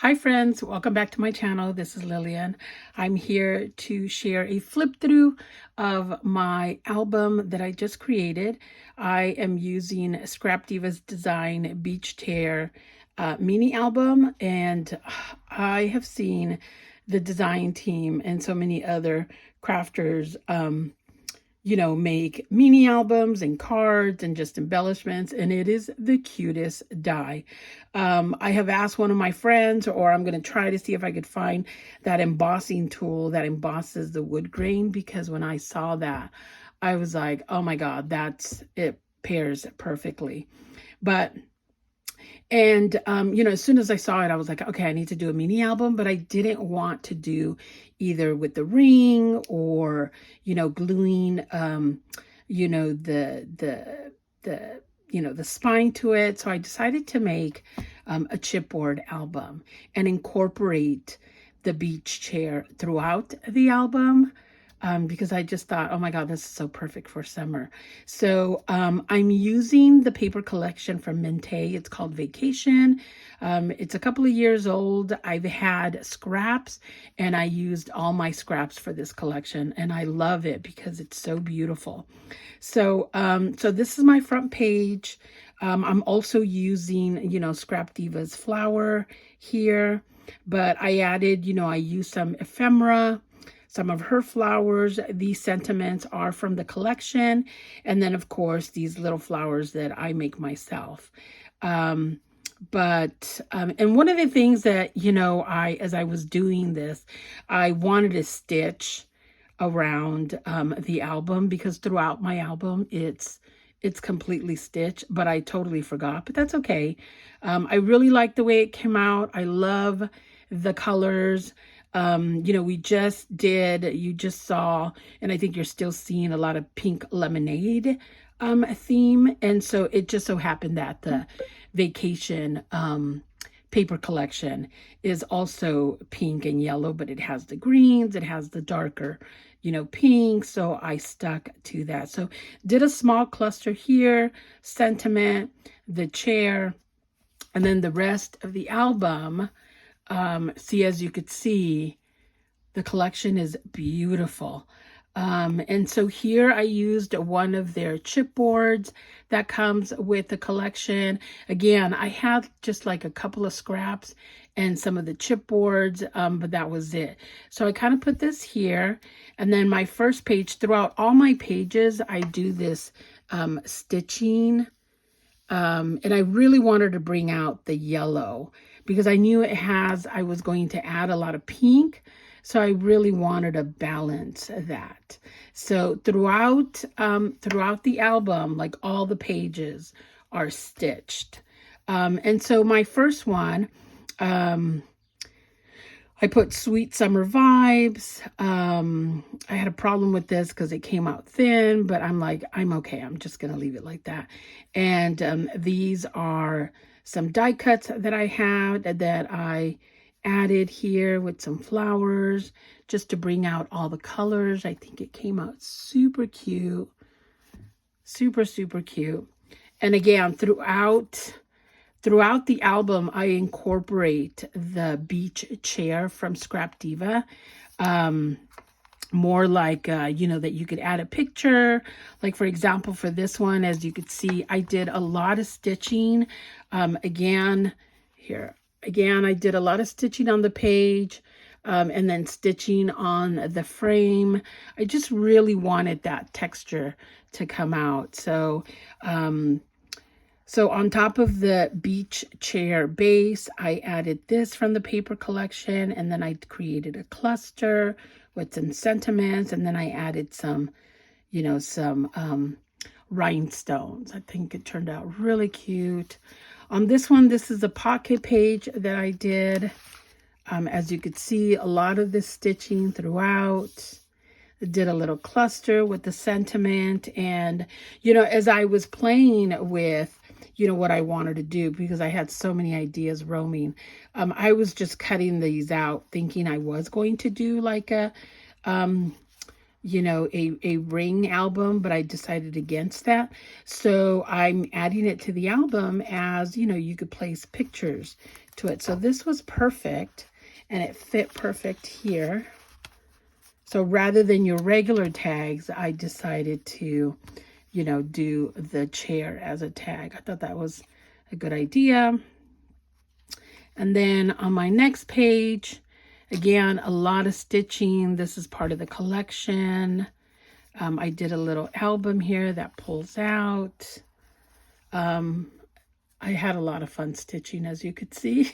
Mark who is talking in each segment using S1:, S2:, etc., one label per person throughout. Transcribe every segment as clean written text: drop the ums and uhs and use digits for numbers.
S1: Hi friends, welcome back to my channel. This is Lillian. I'm here to share a flip through of my album that I just created. I am using Scrap Diva's Design Beach Tear mini album, and I have seen the design team and so many other crafters make mini albums and cards and just embellishments, and it is the cutest die. I have asked one of my friends, or I'm going to try to see if I could find that embossing tool that embosses the wood grain, because when I saw that, I was like, oh my God, it pairs perfectly. As soon as I saw it, I was like, okay, I need to do a mini album, but I didn't want to do either with the ring or, gluing, the spine to it. So I decided to make a chipboard album and incorporate the beach chair throughout the album. Because I just thought, oh my God, this is so perfect for summer. So I'm using the paper collection from Minté. It's called Vacation. It's a couple of years old. I've had scraps, and I used all my scraps for this collection, and I love it because it's so beautiful. So this is my front page. I'm also using, Scrap Diva's flower here, but I added, I used some ephemera, some of her flowers. These sentiments are from the collection. And then, of course, these little flowers that I make myself. And one of the things that, as I was doing this, I wanted to stitch around the album, because throughout my album, it's completely stitched, but I totally forgot, but that's okay. I really like the way it came out. I love the colors. You just saw, and I think you're still seeing a lot of pink lemonade theme. And so it just so happened that the Vacation paper collection is also pink and yellow, but it has the greens, it has the darker, pink. So I stuck to that. So did a small cluster here, sentiment, the chair, and then the rest of the album. As you could see, the collection is beautiful. And so here I used one of their chipboards that comes with the collection. Again, I had just like a couple of scraps and some of the chipboards, but that was it. So I kind of put this here, and then my first page, throughout all my pages, I do this stitching. And I really wanted to bring out the yellow, because I knew I was going to add a lot of pink. So I really wanted to balance that. So throughout the album, like all the pages are stitched. And so my first one, I put Sweet Summer Vibes. I had a problem with this because it came out thin, but I'm like, I'm okay. I'm just going to leave it like that. And these are some die cuts that I had that I added here with some flowers just to bring out all the colors. I think it came out super cute. Super, super cute. And again, throughout the album, I incorporate the beach chair from Scrap Diva. More like, that you could add a picture. Like, for example, for this one, as you could see, I did a lot of stitching. Again, I did a lot of stitching on the page, and then stitching on the frame. I just really wanted that texture to come out. So on top of the beach chair base, I added this from the paper collection, and then I created a cluster with some sentiments, and then I added some rhinestones. I think it turned out really cute. On this one, this is a pocket page that I did. As you could see, a lot of this stitching throughout. I did a little cluster with the sentiment, and as I was playing with what I wanted to do, because I had so many ideas roaming, I was just cutting these out, thinking I was going to do like a you know, a ring album, but I decided against that. So I'm adding it to the album as, you know, you could place pictures to it. So this was perfect, and it fit perfect here. So rather than your regular tags, I decided to, you know, do the chair as a tag. I thought that was a good idea. And then on my next page, again, a lot of stitching. This is part of the collection. I did a little album here that pulls out. I had a lot of fun stitching, as you could see.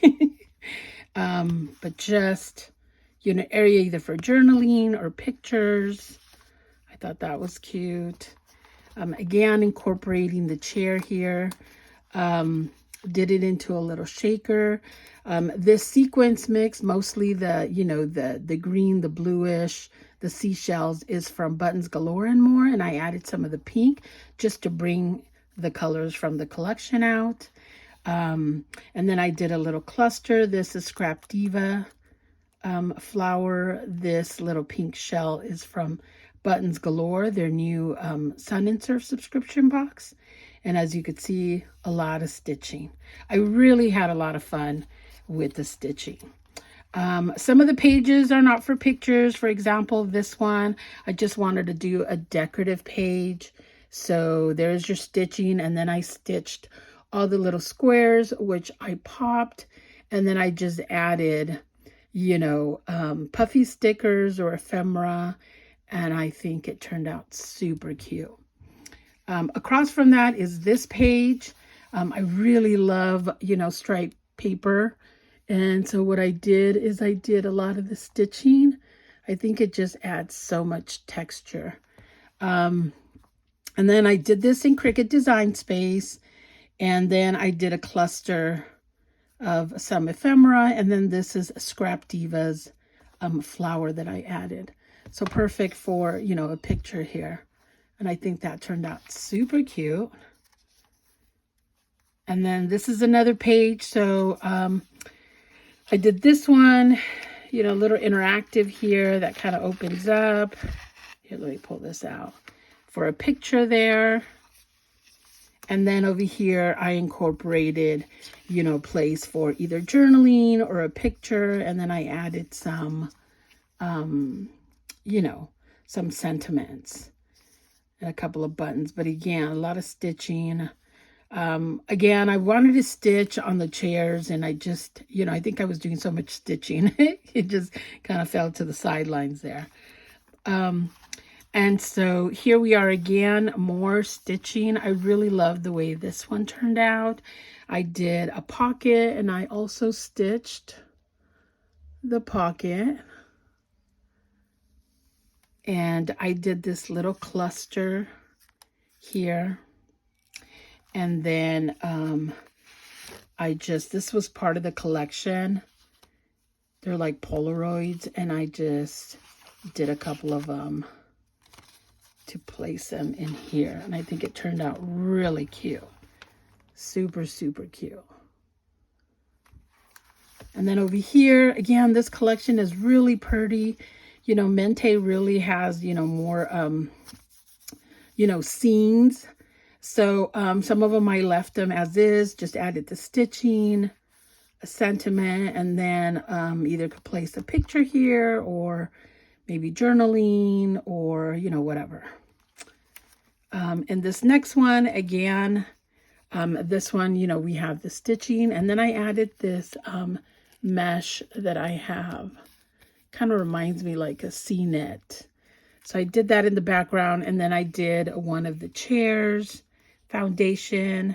S1: But just, you know, area either for journaling or pictures. I thought that was cute. Again, incorporating the chair here. Did it into a little shaker. This sequence mix, mostly the, you know, the green, the bluish, the seashells, is from ButtonsGaloreandMore, and I added some of the pink just to bring the colors from the collection out. And then I did a little cluster. This is Scrap Diva flower. This little pink shell is from Buttons Galore, their new Sun and Surf subscription box. And as you could see, a lot of stitching. I really had a lot of fun with the stitching. Some of the pages are not for pictures. For example, this one, I just wanted to do a decorative page. So there's your stitching, and then I stitched all the little squares, which I popped, and then I just added, you know, puffy stickers or ephemera, and I think it turned out super cute. Across from that is this page. I really love, you know, striped paper. And so what I did is I did a lot of the stitching. I think it just adds so much texture. And then I did this in Cricut Design Space. And then I did a cluster of some ephemera. And then this is Scrap Diva's flower that I added. So perfect for, you know, a picture here. And I think that turned out super cute. And then this is another page. So I did this one, you know, a little interactive here that kind of opens up. Here, let me pull this out for a picture there. And then over here, I incorporated, you know, place for either journaling or a picture. And then I added some, you know, some sentiments and a couple of buttons. But again, a lot of stitching. Again, I wanted to stitch on the chairs, and I just, you know, I think I was doing so much stitching. It just kind of fell to the sidelines there. And so here we are again, more stitching. I really love the way this one turned out. I did a pocket, and I also stitched the pocket. And I did this little cluster here. And then this was part of the collection. They're like Polaroids, and I just did a couple of them to place them in here. And I think it turned out really cute. Super, super cute. And then over here, again, this collection is really pretty. You know, Mente really has, you know, more, you know, scenes. So some of them I left them as is, just added the stitching, a sentiment, and then either could place a picture here or maybe journaling or, you know, whatever. And this next one, again, this one, you know, we have the stitching, and then I added this mesh that I have. Kind of reminds me like a C-net. So I did that in the background, and then I did one of the chairs, foundation,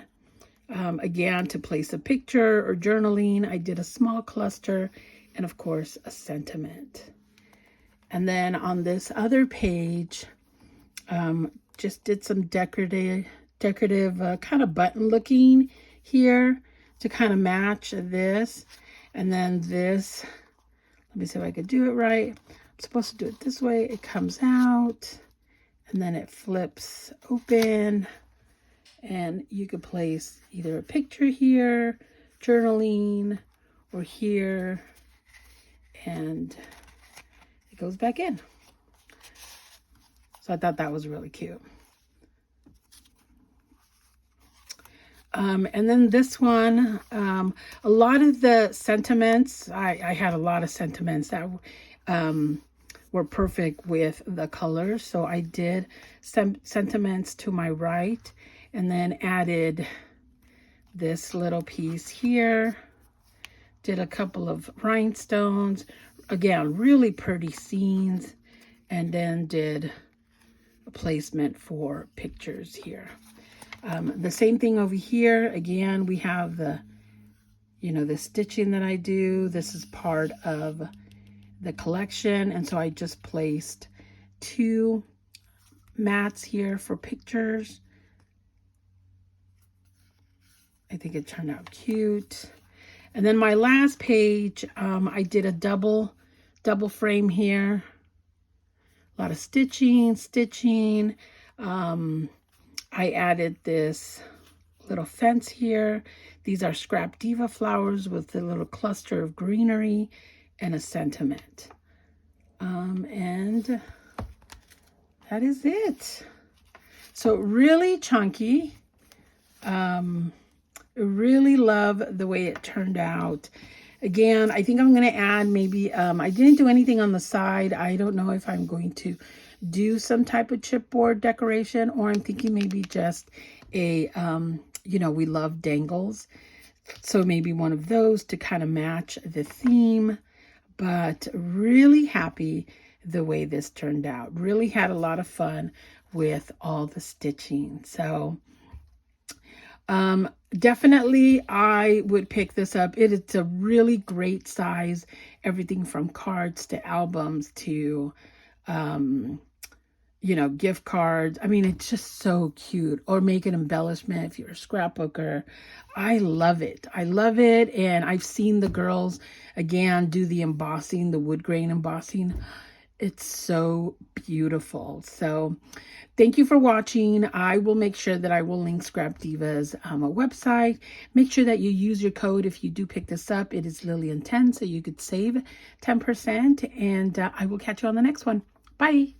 S1: again, to place a picture or journaling. I did a small cluster, and of course, a sentiment. And then on this other page, just did some decorative kind of button looking here to kind of match this. And then this, let me see if I could do it right. I'm supposed to do it this way. It comes out, and then it flips open. And you could place either a picture here, journaling, or here, and it goes back in. So I thought that was really cute. And then this one, a lot of the sentiments, I had a lot of sentiments that were perfect with the colors. So I did some sentiments to my right and then added this little piece here. Did a couple of rhinestones. Again, really pretty scenes. And then did a placement for pictures here. The same thing over here. Again, we have the, the stitching that I do. This is part of the collection. And so I just placed 2 mats here for pictures. I think it turned out cute. And then my last page, I did a double frame here. A lot of stitching. I added this little fence here. These are Scrap Diva flowers with a little cluster of greenery and a sentiment. And that is it. So really chunky. Really love the way it turned out. Again, I think I'm going to add maybe, I didn't do anything on the side. I don't know if I'm going to do some type of chipboard decoration, or I'm thinking maybe just a, we love dangles. So maybe one of those to kind of match the theme, but really happy the way this turned out. Really had a lot of fun with all the stitching. So, definitely I would pick this up. It's a really great size, everything from cards to albums to, gift cards. I mean, it's just so cute. Or make an embellishment if you're a scrapbooker. I love it. I love it. And I've seen the girls, again, do the embossing, the wood grain embossing. It's so beautiful. So thank you for watching. I will make sure that I will link Scrap Diva's website. Make sure that you use your code if you do pick this up. It is Lillian10, so you could save 10%. And I will catch you on the next one. Bye.